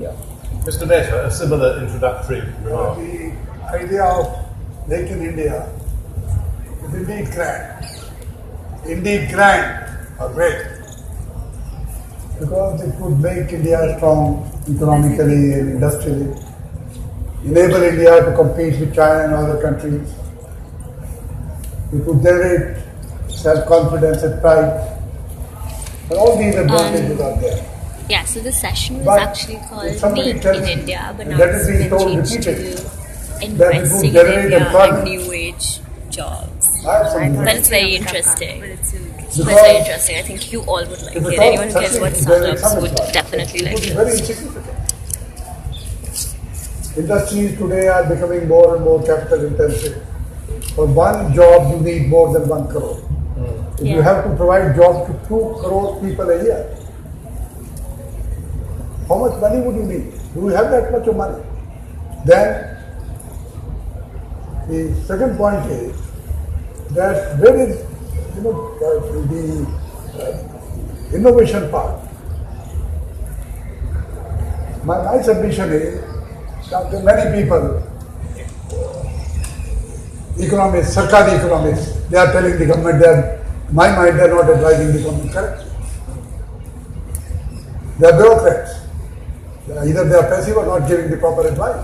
India. Mr. Mehta, a similar introductory remark. The idea of Make in India is indeed grand. Indeed grand or great. Because it would make India strong economically and industrially, enable India to compete with China and other countries. It would generate self-confidence and pride. But all these advantages are there. Yeah, so the session was But actually called if somebody Meet tells in me India, but now that it's is being been told changed repeatedly, to that it would investing in generate India employment. and new age jobs. I have some But it's very interesting. It's Because very interesting. I think you all would like if it. at all Anyone who cares succeed about to generate startups some would employment, definitely it like would be it. very insignificant. Industries today are becoming more and more capital intensive. For one job, you need more than 1 crore. If you have to provide jobs to 2 crore people a year, how much money would you need? Do you have that much of money? Then, the second point is that where is, the innovation part. My submission is that many people, economists, Sarkari economists, they are telling the government that, in my mind, they are not advising the government correctly. They are bureaucrats. Either they are passive or not giving the proper advice.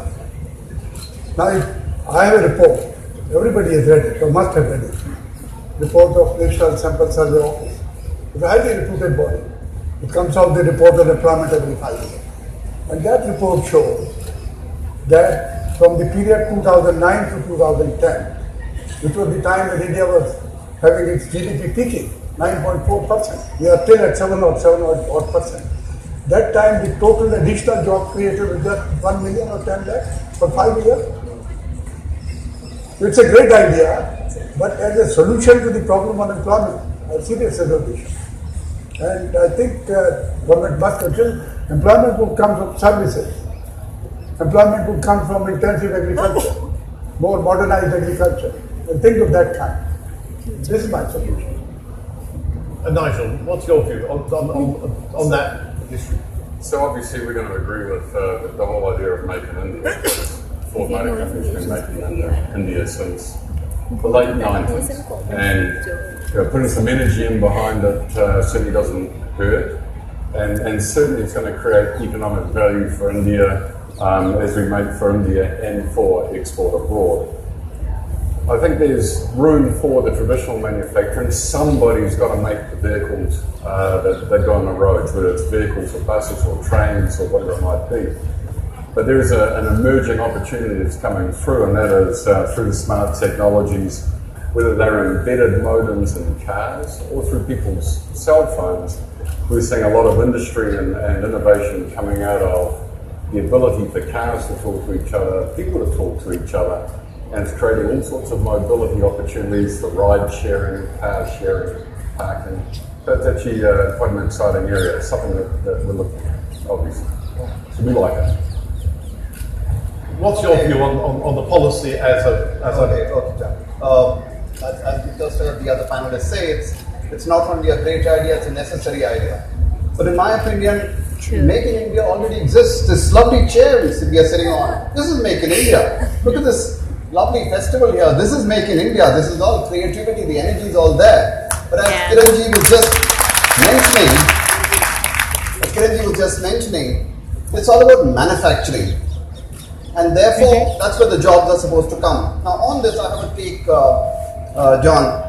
Now, if I have a report, everybody has read it or must have read it. Report of National Sample Survey Office. It's a highly reputed body. It comes out the report on employment every 5 years. And that report shows that from the period 2009 to 2010, which was the time when India was having its GDP peaking, 9.4%. We are still at 7% That time the total additional job created was just 1 million or 10 lakhs for 5 years. It's a great idea, but as a solution to the problem of unemployment, I see this as a issue. And I think government must consider employment will come from services. Employment will come from intensive agriculture, more modernized agriculture, and things of that kind. This is my solution. Nigel, what's your view on that issue? So obviously we're going to agree with the whole idea of Make in India. Ford Motor Company's been making India since the late 90s. And putting some energy in behind it certainly doesn't hurt. And certainly it's going to create economic value for India as we make for India and for export abroad. I think there's room for the traditional manufacturing. Somebody's got to make the vehicles that go on the roads, whether it's vehicles or buses or trains or whatever it might be. But there is an emerging opportunity that's coming through, and that is through the smart technologies, whether they're embedded modems in cars or through people's cell phones. We're seeing a lot of industry and innovation coming out of the ability for cars to talk to each other, people to talk to each other, and it's creating all sorts of mobility opportunities for ride sharing, car sharing, parking. So it's actually quite an exciting area. It's something that we're looking at, obviously. So we like it. What's your view on the policy as as just the other panelists say, it's not only a great idea, it's a necessary idea. But in my opinion, Make in India already exists. This lovely chair we are sitting on, this is Make in India. Look at this lovely festival here. This is Make in India. This is all creativity, the energy is all there. But as Kiranji was just mentioning, it's all about manufacturing. And therefore, that's where the jobs are supposed to come. Now on this, I have a take, John.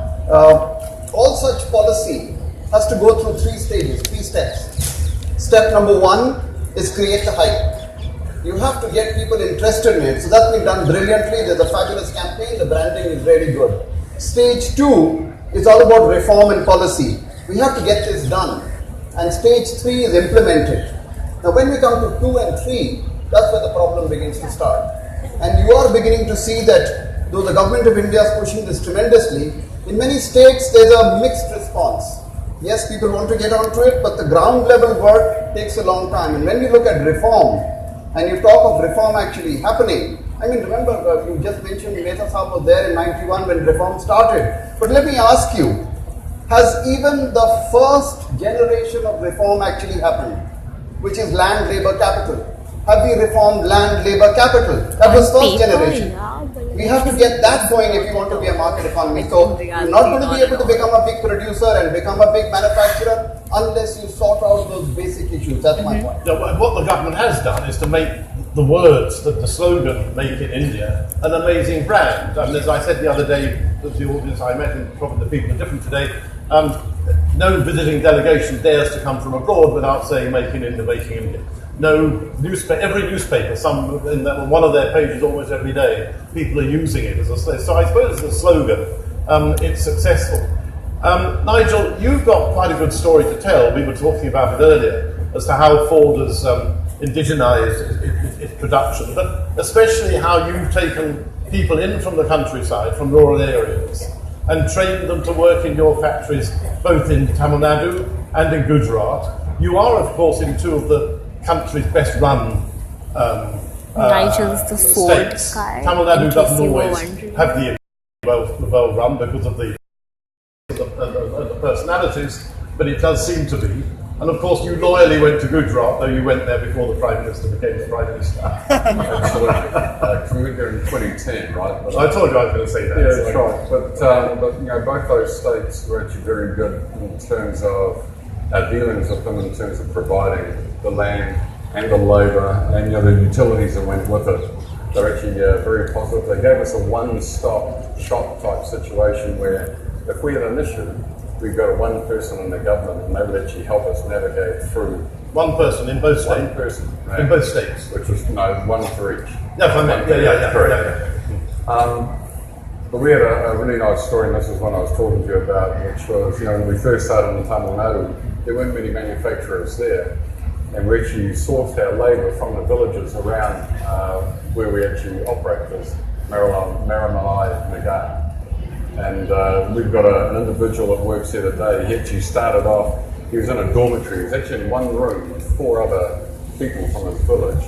All such policy has to go through 3 stages, 3 steps. Step number 1 is create the hype. You have to get people interested in it. So that's been done brilliantly. There's a fabulous campaign. The branding is really good. Stage 2 is all about reform and policy. We have to get this done. And stage 3 is implemented. Now when we come to 2 and 3, that's where the problem begins to start. And you are beginning to see that though the government of India is pushing this tremendously, in many states there's a mixed response. Yes, people want to get onto it, but the ground level work takes a long time. And when you look at reform, and you talk of reform actually happening, I mean, remember, you just mentioned Mehta Saab was there in 91 when reform started. But let me ask you, has even the first generation of reform actually happened, which is land, labor, capital? have we reformed land labor capital? That was first Paper, generation. yeah, but We have to get that going if you want to be a market economy. So you're not going to be able to become a big producer and become a big manufacturer unless you sort out those basic issues. That's my point. Yeah, what the government has done is to make the words, the slogan, "Make in India," an amazing brand. And as I said the other day to the audience I met, and probably the people are different today, no visiting delegation dares to come from abroad without saying "Make in India, Make in India." No newspaper, every newspaper, one of their pages almost every day, people are using it as a slogan. So I suppose as a slogan, it's successful. Nigel, you've got quite a good story to tell. We were talking about it earlier as to how Ford has indigenized its production, but especially how you've taken people in from the countryside, from rural areas, and trained them to work in your factories, both in Tamil Nadu and in Gujarat. You are, of course, in two of the country's best run Nigel's the Ford states. guy, Tamil Nadu in case doesn't you were always wondering. have the well run because of the personalities, but it does seem to be. And of course, you loyally went to Gujarat, though you went there before the Prime Minister became the Prime Minister. Absolutely. We were there in 2010, right? But I told you I was going to say that. yeah, so- that's right. But you know, both those states were actually very good in terms of our dealings with them, in terms of providing the land and the labour and the utilities that went with it. They're actually very positive. They gave us a one-stop shop type situation where if we had an issue, we've got a one person in the government and they would actually help us navigate through. One person in both states. One person. In both states. Which was, one for each. No, I meant, yeah. Correct. But we had a really nice story, and this is one I was talking to you about, which was, when we first started in Tamil Nadu, there weren't many manufacturers there. And we actually sourced our labour from the villages around where we actually operate, as Maramalai Nagar. And we've got an individual that works here today. He actually started off, he was in a dormitory. He was actually in one room with 4 other people from his village.